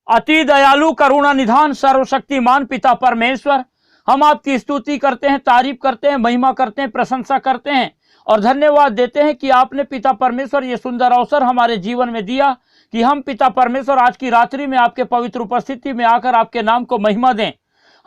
अति दयालु करुणा निधान सर्वशक्तिमान पिता परमेश्वर, हम आपकी स्तुति करते हैं, तारीफ करते हैं, महिमा करते हैं, प्रशंसा करते हैं और धन्यवाद देते हैं कि आपने पिता परमेश्वर ये सुंदर अवसर हमारे जीवन में दिया कि हम पिता परमेश्वर आज की रात्रि में आपके पवित्र उपस्थिति में आकर आपके नाम को महिमा दें।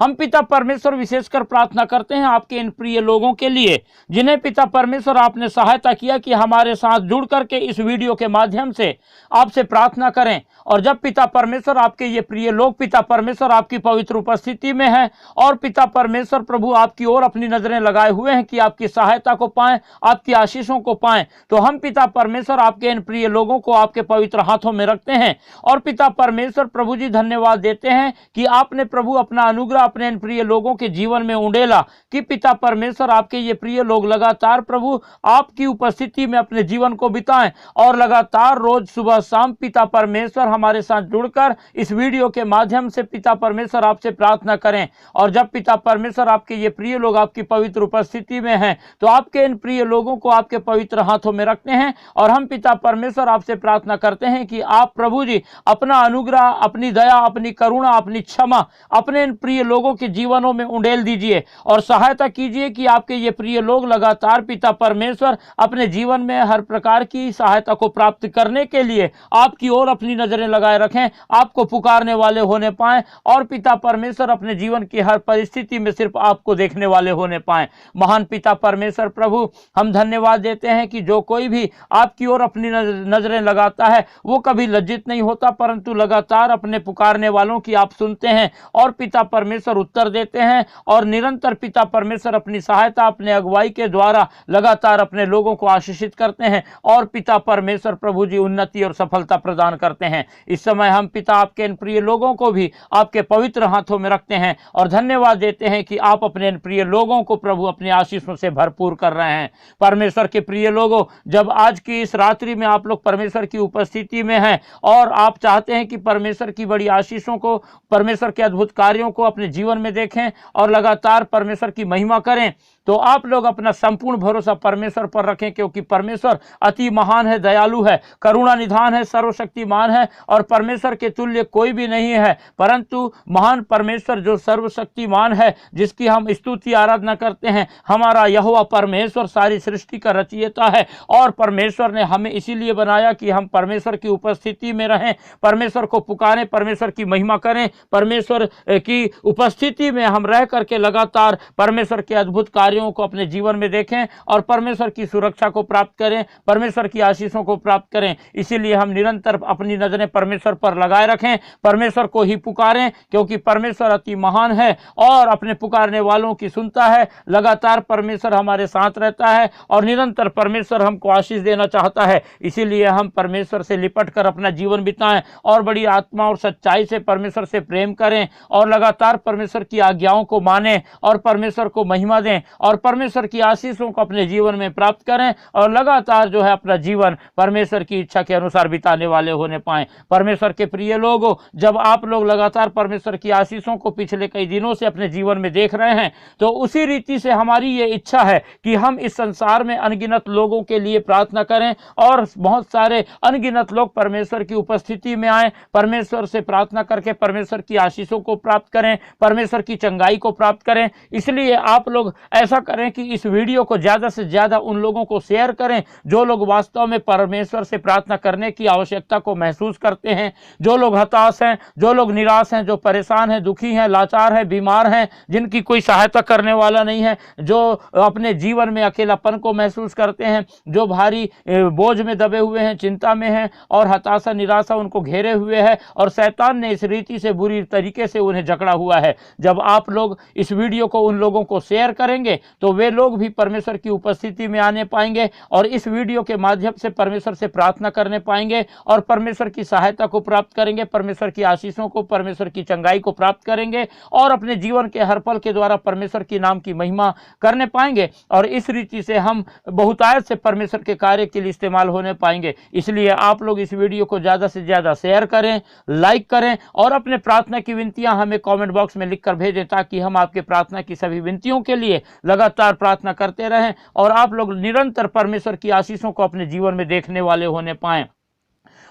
हम पिता परमेश्वर विशेषकर प्रार्थना करते हैं आपके इन प्रिय लोगों के लिए जिन्हें पिता परमेश्वर आपने सहायता किया कि हमारे साथ जुड़ करके इस वीडियो के माध्यम से आपसे प्रार्थना करें। और जब पिता परमेश्वर आपके ये प्रिय लोग पिता परमेश्वर आपकी पवित्र उपस्थिति में हैं और पिता परमेश्वर प्रभु आपकी ओर अपनी नजरें लगाए हुए हैं कि आपकी सहायता को पाएं, आपकी आशीषों को पाएं, तो हम पिता परमेश्वर आपके इन प्रिय लोगों को आपके पवित्र हाथों में रखते हैं और पिता परमेश्वर प्रभु जी धन्यवाद देते हैं कि आपने प्रभु अपना अनुग्रह अपने इन प्रिय लोगों के जीवन में उंडेला कि पिता परमेश्वर आपके ये प्रिय लोग लगातार प्रभु आपकी उपस्थिति में अपने जीवन को बिताएं और लगातार रोज सुबह शाम पिता परमेश्वर हमारे साथ जुड़कर इस वीडियो के माध्यम से पिता परमेश्वर आपसे प्रार्थना करें। और जब पिता परमेश्वर आपके ये प्रिय लोग आपकी पवित्र उपस्थिति में हैं तो आपके इन प्रिय लोगों को आपके पवित्र हाथों में रखते हैं और हम पिता परमेश्वर आपसे प्रार्थना करते हैं कि आप प्रभु जी अपना अनुग्रह, अपनी दया, अपनी करुणा, अपनी क्षमा अपने इन प्रिय लोगों के जीवनों में उंडेल दीजिए और सहायता कीजिए कि आपके ये प्रिय लोग लगातार पिता परमेश्वर अपने जीवन में हर प्रकार की सहायता को प्राप्त करने के लिए आपकी ओर अपनी नजरें लगाए रखें, आपको पुकारने वाले होने पाएं और पिता परमेश्वर अपने जीवन की हर परिस्थिति में सिर्फ आपको देखने वाले होने पाएं। महान पिता परमेश्वर प्रभु, हम धन्यवाद देते हैं कि जो कोई भी आपकी ओर अपनी नजरें लगाता है वो कभी लज्जित नहीं होता परंतु लगातार अपने पुकारने वालों की आप सुनते हैं और पिता परमेश्वर उत्तर देते हैं और निरंतर पिता परमेश्वर अपनी सहायता अपने अगुवाई के द्वारा लगातार अपने लोगों को आशीषित करते हैं और पिता परमेश्वर प्रभु जी उन्नति और सफलता प्रदान करते हैं। इस समय हम पिता आपके इन प्रिय लोगों को भी आपके पवित्र हाथों में रखते हैं और धन्यवाद देते हैं कि आप अपने इन प्रिय लोगों को प्रभु अपने आशीषों से भरपूर कर रहे हैं। परमेश्वर के प्रिय लोगों, जब आज की इस रात्रि में आप लोग परमेश्वर की उपस्थिति में हैं और आप चाहते हैं कि परमेश्वर की बड़ी आशीषों को, परमेश्वर के अद्भुत कार्यों को अपने जीवन में देखें और लगातार परमेश्वर की महिमा करें, तो आप लोग अपना संपूर्ण भरोसा परमेश्वर पर रखें क्योंकि परमेश्वर अति महान है, दयालु है, करुणा निधान है, सर्वशक्तिमान है और परमेश्वर के तुल्य कोई भी नहीं है। परंतु महान परमेश्वर जो सर्वशक्तिमान है, जिसकी हम स्तुति आराधना करते हैं, हमारा यहोवा परमेश्वर सारी सृष्टि का रचयिता है और परमेश्वर ने हमें इसीलिए बनाया कि हम परमेश्वर की उपस्थिति में रहें, परमेश्वर को पुकारें, परमेश्वर की महिमा करें, परमेश्वर की उपस्थिति में हम रह करके लगातार परमेश्वर के अद्भुत कार्यों को अपने जीवन में देखें और परमेश्वर की सुरक्षा को प्राप्त करें, परमेश्वर की आशीषों को प्राप्त करें। इसीलिए हम निरंतर अपनी नजरें परमेश्वर पर लगाए रखें, परमेश्वर को ही पुकारें क्योंकि परमेश्वर अति महान है और अपने पुकारने वालों की सुनता है। लगातार परमेश्वर हमारे साथ रहता है और निरंतर परमेश्वर हमको आशीष देना चाहता है। इसीलिए हम परमेश्वर से लिपट कर अपना जीवन बिताएं और बड़ी आत्मा और सच्चाई से परमेश्वर से प्रेम करें और लगातार परमेश्वर की आज्ञाओं को मानें और परमेश्वर को महिमा दें और परमेश्वर की आशीषों को अपने जीवन में प्राप्त करें और लगातार जो है अपना जीवन परमेश्वर की इच्छा के अनुसार बिताने वाले होने पाएं। परमेश्वर के प्रिय लोगों, जब आप लोग लगातार परमेश्वर की आशीषों को पिछले कई दिनों से अपने जीवन में देख रहे हैं तो उसी रीति से हमारी ये इच्छा है कि हम इस संसार में अनगिनत लोगों के लिए प्रार्थना करें और बहुत सारे अनगिनत लोग परमेश्वर की उपस्थिति में आए, परमेश्वर से प्रार्थना करके परमेश्वर की आशीषों को प्राप्त करें, परमेश्वर की चंगाई को प्राप्त करें। इसलिए आप लोग ऐसा करें कि इस वीडियो को ज़्यादा से ज़्यादा उन लोगों को शेयर करें जो लोग वास्तव में परमेश्वर से प्रार्थना करने की आवश्यकता को महसूस करते हैं, जो लोग हताश हैं, जो लोग निराश हैं, जो परेशान हैं, दुखी हैं, लाचार हैं, बीमार हैं, जिनकी कोई सहायता करने वाला नहीं है, जो अपने जीवन में अकेलापन को महसूस करते हैं, जो भारी बोझ में दबे हुए हैं, चिंता में हैं और हताशा निराशा उनको घेरे हुए है और शैतान ने इस रीति से बुरी तरीके से उन्हें जकड़ा हुआ है। जब आप लोग इस वीडियो को उन लोगों को शेयर करेंगे तो वे लोग भी परमेश्वर की उपस्थिति में आने पाएंगे और इस वीडियो के माध्यम से परमेश्वर से प्रार्थना करने पाएंगे और परमेश्वर की सहायता को प्राप्त करेंगे, परमेश्वर की आशीषों को, परमेश्वर की चंगाई को प्राप्त करेंगे और अपने जीवन के हर पल के द्वारा परमेश्वर की नाम की महिमा करने पाएंगे और इस रीति से हम बहुतायत से परमेश्वर के कार्य के लिए इस्तेमाल होने पाएंगे। इसलिए आप लोग इस वीडियो को ज़्यादा से ज़्यादा शेयर करें, लाइक करें और अपने प्रार्थना की विनतियां हमें कमेंट बॉक्स में लिखकर भेजें ताकि हम आपके प्रार्थना की सभी विनतियों के लिए लगातार प्रार्थना करते रहें और आप लोग निरंतर परमेश्वर की आशीषों को अपने जीवन में देखने वाले होने पाएं।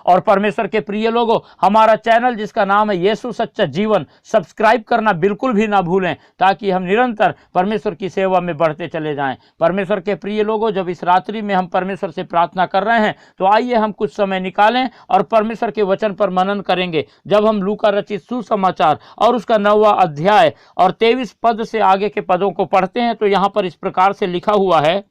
और परमेश्वर के प्रिय लोगों, हमारा चैनल जिसका नाम है यीशु सच्चा जीवन, सब्सक्राइब करना बिल्कुल भी ना भूलें, ताकि हम निरंतर परमेश्वर की सेवा में बढ़ते चले जाएं। परमेश्वर के प्रिय लोगों, जब इस रात्रि में हम परमेश्वर से प्रार्थना कर रहे हैं, तो आइए हम कुछ समय निकालें और परमेश्वर के वचन पर मनन करेंगे। जब हम लूका रचित सुसमाचार और उसका 9वां अध्याय और 23 पद से आगे के पदों को पढ़ते हैं, तो यहाँ पर इस प्रकार से लिखा हुआ है,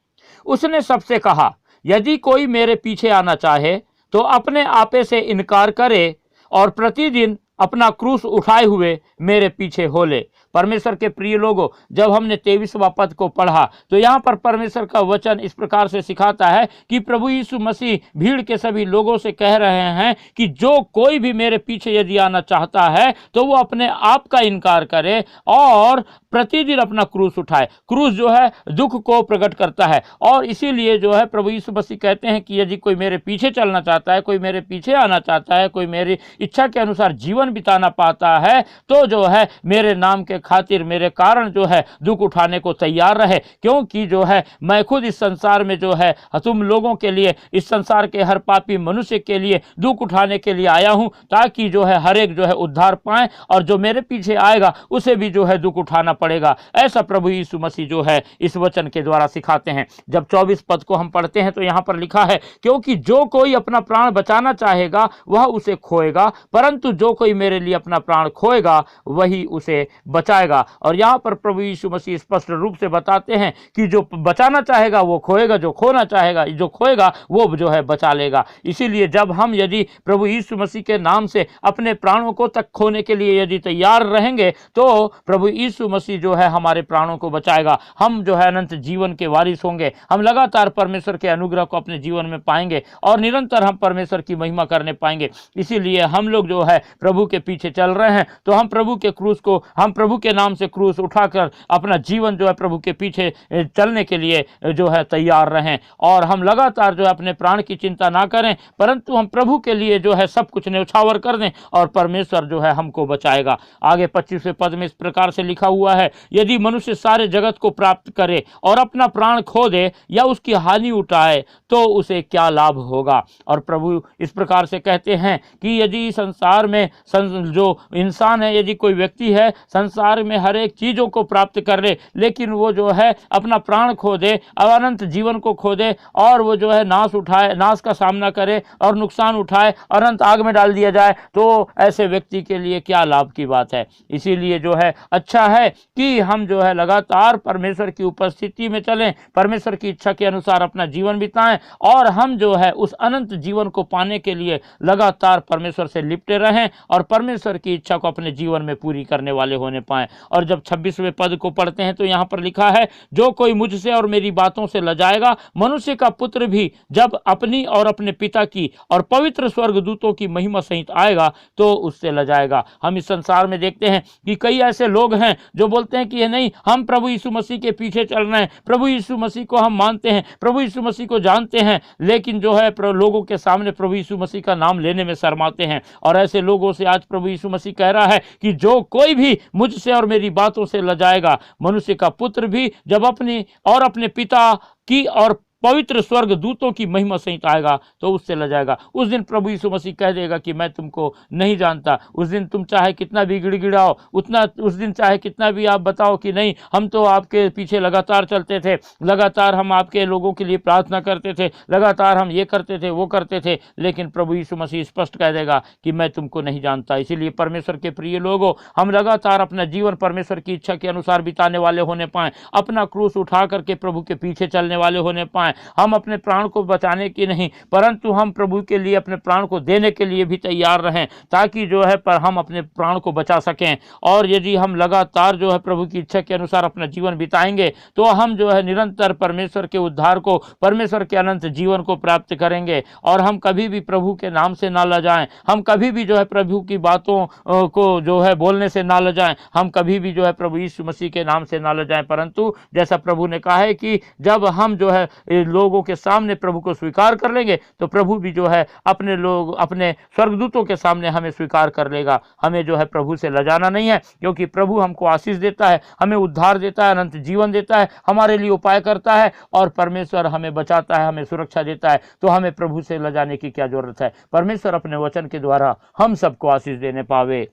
उसने सबसे कहा, यदि कोई मेरे पीछे आना चाहे तो अपने आपे से इनकार करे और प्रतिदिन अपना क्रूस उठाए हुए मेरे पीछे हो ले। परमेश्वर के प्रिय लोगों, जब हमने 23वां पद को पढ़ा, तो यहाँ पर परमेश्वर का वचन इस प्रकार से सिखाता है कि प्रभु यीशु मसीह भीड़ के सभी लोगों से कह रहे हैं कि जो कोई भी मेरे पीछे यदि आना चाहता है तो वो अपने आप का इनकार करे और प्रतिदिन अपना क्रूस उठाए। क्रूस जो है दुख को प्रकट करता है, और इसीलिए जो है प्रभु यीशु मसीह कहते हैं कि यदि कोई मेरे पीछे चलना चाहता है, कोई मेरे पीछे आना चाहता है, कोई मेरी इच्छा के अनुसार जीवन बिताना पाता है, तो जो है मेरे नाम के खातिर, मेरे कारण जो है दुख उठाने को तैयार रहे। क्योंकि जो है मैं खुद इस संसार में जो है तुम लोगों के लिए, इस संसार के हर पापी मनुष्य के लिए दुख उठाने के लिए आया हूं, ताकि जो है हर एक जो है उद्धार पाए, और जो मेरे पीछे आएगा उसे भी जो है दुख उठाना पड़ेगा। ऐसा प्रभु यीशु मसीह जो है इस वचन के द्वारा सिखाते हैं। जब 24 पद को हम पढ़ते हैं, तो यहाँ पर लिखा है, क्योंकि जो कोई अपना प्राण बचाना चाहेगा वह उसे खोएगा, परंतु जो कोई मेरे लिए अपना प्राण खोएगा वही उसे बचाएगा। और यहाँ पर प्रभु यीशु मसीह स्पष्ट रूप से बताते हैं कि जो बचाना चाहेगा वो खोएगा, जो खोना चाहेगा, जो खोएगा वो जो है बचा लेगा। इसीलिए जब हम यदि प्रभु यीशु मसीह के नाम से अपने प्राणों को तक खोने के लिए यदि तैयार रहेंगे, तो प्रभु यीशु मसीह जो है हमारे प्राणों को बचाएगा। हम जो है अनंत जीवन के वारिस होंगे। हम लगातार परमेश्वर के अनुग्रह को अपने जीवन में पाएंगे और निरंतर हम परमेश्वर की महिमा करने पाएंगे। इसीलिए हम लोग जो है प्रभु के पीछे चल रहे हैं, तो हम प्रभु के क्रूस को, हम प्रभु के नाम से क्रूस उठाकर अपना जीवन जो है प्रभु के पीछे चलने के लिए जो है तैयार रहें, और हम लगातार जो है अपने प्राण की चिंता ना करें, परंतु हम प्रभु के लिए जो है सब कुछ न्यौछावर कर दें, और परमेश्वर जो है हमको बचाएगा। आगे 25वें पद में इस प्रकार से लिखा हुआ है, यदि मनुष्य सारे जगत को प्राप्त करे और अपना प्राण खो दे या उसकी हानि उठाए तो उसे क्या लाभ होगा। और प्रभु इस प्रकार से कहते हैं कि यदि संसार में जो इंसान है, यदि कोई व्यक्ति है, संसार में हर एक चीजों को प्राप्त कर ले, लेकिन वो जो है अपना प्राण खो दे, अनंत जीवन को खो दे, और वो जो है नाश का सामना करे और नुकसान उठाए, अनंत आग में डाल दिया जाए, तो ऐसे व्यक्ति के लिए क्या लाभ की बात है। इसीलिए जो है अच्छा है कि हम जो है लगातार परमेश्वर की उपस्थिति में चलें, परमेश्वर की इच्छा के अनुसार अपना जीवन बिताएं, और हम जो है उस अनंत जीवन को पाने के लिए लगातार परमेश्वर से लिपटे रहें और परमेश्वर की इच्छा को अपने जीवन में पूरी करने वाले होने पाएं। और जब 26वें पद को पढ़ते हैं, तो यहाँ पर लिखा है, जो कोई मुझसे और मेरी बातों से लजाएगा, मनुष्य का पुत्र भी जब अपनी और अपने पिता की और पवित्र स्वर्गदूतों की महिमा सहित आएगा तो उससे लजाएगा। हम इस संसार में देखते हैं कि कई ऐसे लोग हैं जो बोलते हैं कि नहीं, हम प्रभु यीशु मसीह के पीछे चल रहे हैं, प्रभु यीशु मसीह को हम मानते हैं, प्रभु यीशु मसीह को जानते हैं, लेकिन जो है लोगों के सामने प्रभु यीशु मसीह का नाम लेने में शर्माते हैं। और ऐसे लोगों से आज प्रभु यीशु मसीह कह रहा है कि जो कोई भी मुझसे और मेरी बातों से लजाएगा, मनुष्य का पुत्र भी जब अपनी और अपने पिता की और पवित्र स्वर्ग दूतों की महिमा सहित आएगा तो उससे लजाएगा। उस दिन प्रभु यीशु मसीह कह देगा कि मैं तुमको नहीं जानता। उस दिन तुम चाहे कितना भी गिड़गिड़ाओ, उस दिन चाहे कितना भी आप बताओ कि नहीं, हम तो आपके पीछे लगातार चलते थे, लगातार हम आपके लोगों के लिए प्रार्थना करते थे, लगातार हम ये करते थे, वो करते थे, लेकिन प्रभु यीशु मसीह स्पष्ट कह देगा कि मैं तुमको नहीं जानता। इसीलिए परमेश्वर के प्रिय लोगों, हम लगातार अपना जीवन परमेश्वर की इच्छा के अनुसार बिताने वाले होने पाएं, अपना क्रूस उठा करके प्रभु के पीछे चलने वाले होने पाएं। हम अपने प्राण को बचाने की नहीं, परंतु हम प्रभु के लिए अपने प्राण को देने के लिए भी तैयार रहें, ताकि जो है पर हम अपने प्राण को बचा सकें। और यदि हम लगातार जो है प्रभु की इच्छा के अनुसार अपना जीवन बिताएंगे, तो हम जो है निरंतर परमेश्वर के उद्धार को, परमेश्वर के अनंत जीवन को प्राप्त करेंगे। और हम कभी भी प्रभु के नाम से ना लजाएं, हम कभी भी जो है प्रभु की बातों को जो है बोलने से ना लजाएं, हम कभी भी जो है प्रभु यीशु मसीह के नाम से ना लजाएं, परंतु जैसा प्रभु ने कहा है कि जब हम जो है लोगों के सामने प्रभु को स्वीकार कर लेंगे तो प्रभु भी जो है अपने स्वर्गदूतों के सामने हमें स्वीकार कर लेगा। हमें जो है प्रभु से लजाना नहीं है, क्योंकि प्रभु हमको आशीष देता है, हमें उद्धार देता है, अनंत जीवन देता है, हमारे लिए उपाय करता है और परमेश्वर हमें बचाता है, हमें सुरक्षा देता है। तो हमें प्रभु से लजाने की क्या जरूरत है। परमेश्वर अपने वचन के द्वारा हम सबको आशीष देने पावे।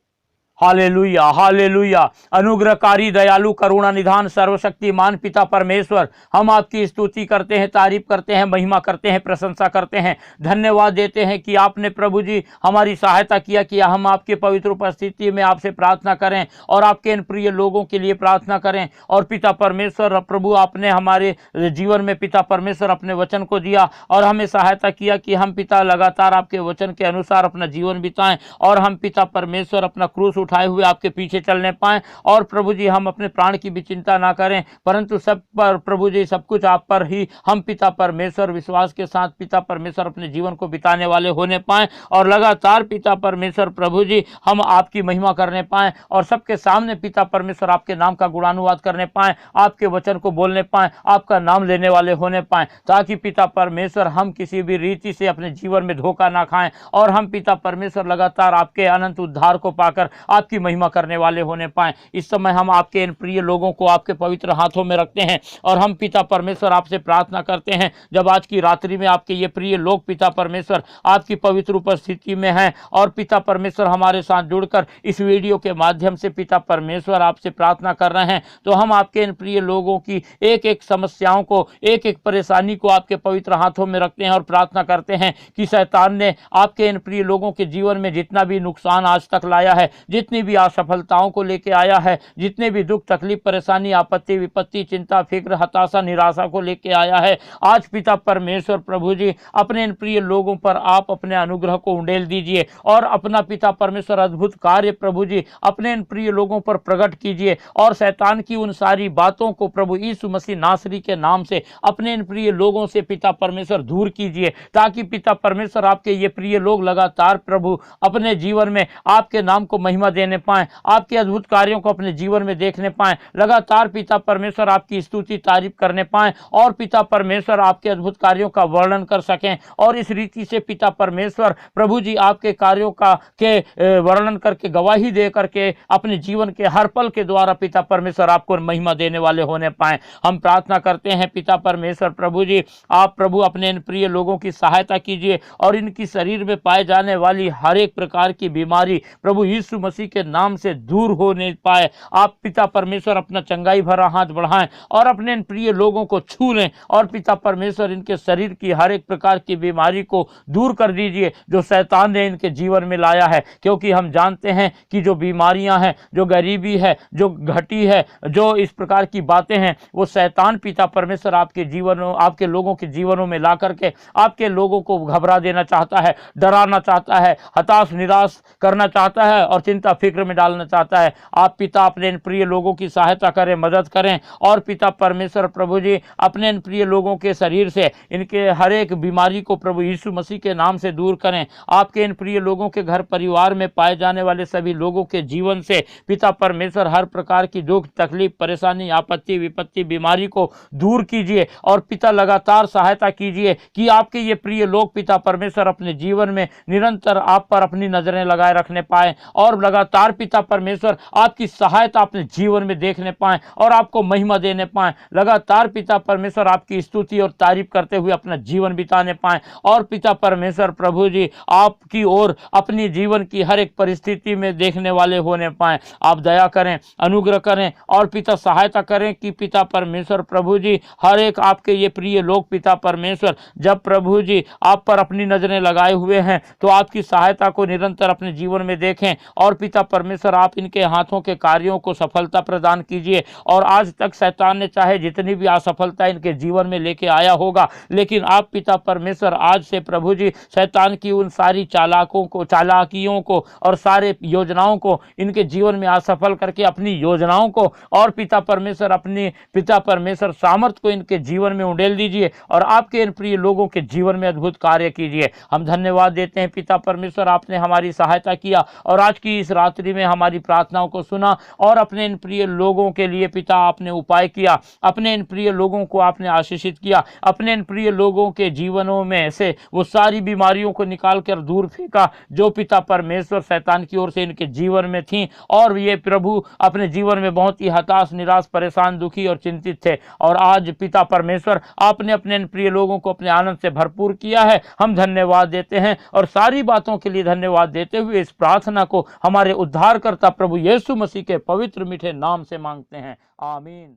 Hallelujah, hallelujah. अनुग्रहकारी, दयालु, करुणा निधान, सर्वशक्तिमान पिता परमेश्वर, हम आपकी स्तुति करते हैं, तारीफ करते हैं, महिमा करते हैं, प्रशंसा करते हैं, धन्यवाद देते हैं कि आपने प्रभु जी हमारी सहायता किया हम आपके पवित्र उपस्थिति में आपसे प्रार्थना करें और आपके इन प्रिय लोगों के लिए प्रार्थना करें। और पिता परमेश्वर प्रभु, आपने हमारे जीवन में पिता परमेश्वर अपने वचन को दिया और हमें सहायता किया कि हम पिता लगातार आपके वचन के अनुसार अपना जीवन बिताएं और हम पिता परमेश्वर अपना क्रूस उठाए हुए आपके पीछे चलने पाएं। और प्रभु जी हम अपने प्राण की भी चिंता ना करें, परंतु सब पर प्रभु जी सब कुछ आप पर ही हम पिता परमेश्वर विश्वास के साथ पिता परमेश्वर अपने जीवन को बिताने वाले होने पाएं और लगातार पिता परमेश्वर प्रभु जी हम आपकी महिमा करने पाएं और सबके सामने पिता परमेश्वर आपके नाम का गुणानुवाद करने पाएं, आपके वचन को बोलने पाएं, आपका नाम लेने वाले होने पाएं, ताकि पिता परमेश्वर हम किसी भी रीति से अपने जीवन में धोखा ना खाएं और हम पिता परमेश्वर लगातार आपके अनंत उद्धार को पाकर आपकी महिमा करने वाले होने पाएं। इस समय हम आपके इन प्रिय लोगों को आपके पवित्र हाथों में रखते हैं और हम पिता परमेश्वर आपसे प्रार्थना करते हैं, जब आज की रात्रि में आपके ये प्रिय लोग पिता परमेश्वर आपकी पवित्र उपस्थिति में हैं और पिता परमेश्वर हमारे साथ जुड़कर इस वीडियो के माध्यम से पिता परमेश्वर आपसे प्रार्थना कर रहे हैं, तो हम आपके इन प्रिय लोगों की एक एक समस्याओं को, एक एक परेशानी को आपके पवित्र हाथों में रखते हैं और प्रार्थना करते हैं कि शैतान ने आपके इन प्रिय लोगों के जीवन में जितना भी नुकसान आज तक लाया है, जितनी भी असफलताओं को लेके आया है, जितने भी दुख तकलीफ परेशानी आपत्ति विपत्ति चिंता फिक्र हताशा निराशा को लेके आया है, आज पिता परमेश्वर प्रभु जी अपने इन प्रिय लोगों पर आप अपने अनुग्रह को उंडेल दीजिए और अपना पिता परमेश्वर अद्भुत कार्य प्रभु जी अपने इन प्रिय लोगों पर प्रकट कीजिए और शैतान की उन सारी बातों को प्रभु यीशु मसीह नासरी के नाम से अपने इन प्रिय लोगों से पिता परमेश्वर दूर कीजिए, ताकि पिता परमेश्वर आपके ये प्रिय लोग लगातार प्रभु अपने जीवन में आपके नाम को महिमा देने पाएं, आपके अद्भुत कार्यों को अपने जीवन में देखने पाएं, लगातार पिता परमेश्वर आपकी स्तुति तारीफ करने पाएं और पिता परमेश्वर आपके अद्भुत कार्यों का वर्णन कर सकें और इस रीति से पिता परमेश्वर प्रभु जी आपके कार्यों का के वर्णन करके गवाही दे करके अपने जीवन के हर पल के द्वारा पिता परमेश्वर आपको महिमा देने वाले होने पाएं। हम प्रार्थना करते हैं पिता परमेश्वर प्रभु जी, आप प्रभु अपने इन प्रिय लोगों की सहायता कीजिए और इनकी शरीर में पाए जाने वाली हर एक प्रकार की बीमारी प्रभु यीशु मसीह के नाम से दूर होने पाए। आप पिता परमेश्वर अपना चंगाई भरा हाथ बढ़ाएं और अपने इन प्रिय लोगों को छू लें और पिता परमेश्वर इनके शरीर की हर एक प्रकार की बीमारी को दूर कर दीजिए जो शैतान ने इनके जीवन में लाया है, क्योंकि हम जानते हैं कि जो बीमारियां हैं, जो गरीबी है, जो घटी है, जो इस प्रकार की बातें हैं, वो शैतान पिता परमेश्वर आपके जीवनों आपके लोगों के जीवनों में ला करके आपके लोगों को घबरा देना चाहता है, डराना चाहता है, हताश निराश करना चाहता है और चिंता फिक्र में डालना चाहता है। आप पिता अपने इन प्रिय लोगों की सहायता करें, मदद करें और पिता परमेश्वर प्रभु जी अपने इन प्रिय लोगों के शरीर से इनके हर एक बीमारी को प्रभु यीशु मसीह के नाम से दूर करें। आपके इन प्रिय लोगों के घर परिवार में पाए जाने वाले सभी लोगों के जीवन से पिता परमेश्वर हर प्रकार की दुख तकलीफ परेशानी आपत्ति विपत्ति बीमारी को दूर कीजिए और पिता लगातार सहायता कीजिए कि आपके ये प्रिय लोग पिता परमेश्वर अपने जीवन में निरंतर आप पर अपनी नजरें लगाए रखने पाए और लगातार पिता परमेश्वर आपकी सहायता अपने जीवन में देखने पाएं और आपको महिमा देने पाएं, लगातार पिता परमेश्वर आपकी स्तुति और तारीफ करते हुए अपना जीवन बिताने पाएं और पिता परमेश्वर प्रभु जी आपकी ओर अपनी जीवन की हर एक परिस्थिति में देखने वाले होने पाएं। आप दया करें, अनुग्रह करें और पिता सहायता करें कि पिता परमेश्वर प्रभु जी हर एक आपके ये प्रिय लोग पिता परमेश्वर जब प्रभु जी आप पर अपनी नजरें लगाए हुए हैं तो आपकी सहायता को निरंतर अपने जीवन में देखें और पिता परमेश्वर आप इनके हाथों के कार्यों को सफलता प्रदान कीजिए। और आज तक शैतान ने चाहे जितनी भी असफलता इनके जीवन में लेके आया होगा, लेकिन आप पिता परमेश्वर आज से प्रभु जी शैतान की उन सारी चालाकियों को और सारे योजनाओं को इनके जीवन में असफल करके अपनी योजनाओं को और पिता परमेश्वर अपनी पिता परमेश्वर सामर्थ को इनके जीवन में उंडेल दीजिए और आपके इन प्रिय लोगों के जीवन में अद्भुत कार्य कीजिए। हम धन्यवाद देते हैं पिता परमेश्वर, आपने हमारी सहायता किया और आज की इस रात्रि में हमारी प्रार्थनाओं को सुना और अपने इन प्रिय लोगों के लिए पिता आपने उपाय किया, अपने इन प्रिय लोगों को आपने आशीषित किया, अपने इन प्रिय लोगों के जीवनों में से वो सारी बीमारियों को निकाल कर दूर फेंका जो पिता परमेश्वर शैतान की ओर से इनके जीवन में थी, और ये प्रभु अपने जीवन में बहुत ही हताश, निराश, परेशान, दुखी और चिंतित थे। और आज पिता परमेश्वर आपने अपने इन प्रिय लोगों को अपने आनंद से भरपूर किया है। हम धन्यवाद देते हैं और सारी बातों के लिए धन्यवाद देते हुए इस प्रार्थना को हमारे उद्धारकर्ता प्रभु यीशु मसीह के पवित्र मीठे नाम से मांगते हैं, आमीन।